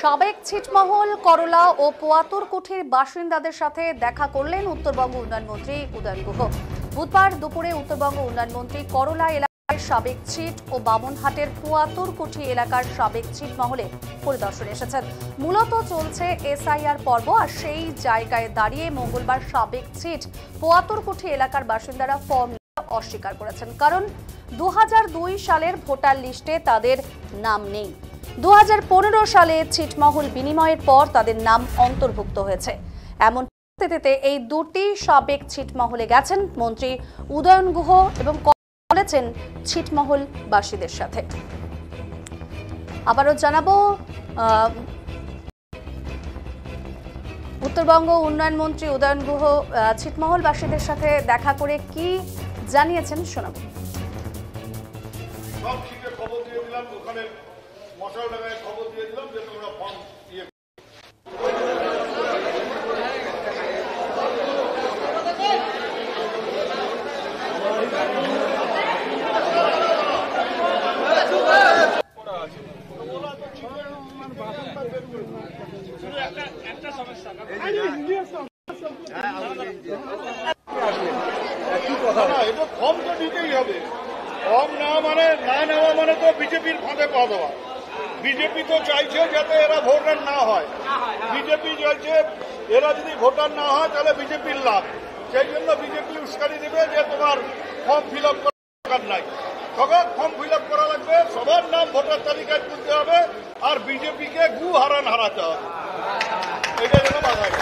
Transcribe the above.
সাবেক ছিটমহল, করলা ও পোয়াতুরকুঠির বাসিন্দাদের সাথে দেখা করলেন উত্তরবঙ্গ উন্নয়ন মন্ত্রী উদয়ন গুহ। বুধবার দুপুরে উত্তরবঙ্গ উন্নয়ন মন্ত্রী করলা এলাকার সাবেক ছিট ও বামনহাটের পোয়াতুরকুঠি এলাকার সাবেক ছিটমহলে পরিদর্শনে এসেছেন। মূলত চলছে এসআইআর পর্ব, আর সেই জায়গায় দাঁড়িয়ে মঙ্গলবার সাবেক ছিট পোয়াতুরকুঠি এলাকার বাসিন্দারা ফর্ম অস্বীকার করেছেন, কারণ 2002 সালের ভোটার লিস্টে তাদের নাম নেই। 2015 সালে ছিটমহল বিনিময়ের পর তাদের নাম অন্তর্ভুক্ত হয়েছে। এমন পরিস্থিতিতে এই দুটি সাবেক ছিটমহলে গেছেন মন্ত্রী উদয়ন গুহ এবং বলেছেন ছিটমহলবাসীদের সাথে। আবারও জানাবো, উত্তরবঙ্গ উন্নয়ন মন্ত্রী উদয়ন গুহ ছিটমহলবাসীদের সাথে দেখা করে কি জানিয়েছেন শোনাবো। খবর দিয়ে দিলাম, ওখানে মশাল ডাঙায় খবর দিয়ে দিলাম যে তোমরা ফর্ম দিয়ে এটা ফর্ম তো নিতেই হবে। ফর্ম না নেওয়া মানে তো বিজেপির ফাঁদে পা দেওয়া। বিজেপি তো চাইছে যাতে এরা ভোটার না হয়। বিজেপি চাইছে এরা যদি ভোটার না হয় তাহলে বিজেপির লাভ। সেই জন্য বিজেপি উস্কানি দেবে যে তোমার ফর্ম ফিল আপ করার দরকার নাই। তখন ফর্ম ফিল আপ করা লাগবে, সবার নাম ভোটার তালিকায় তুলতে হবে, আর বিজেপিকে হারাতে হবে। এটা যেন মাথায়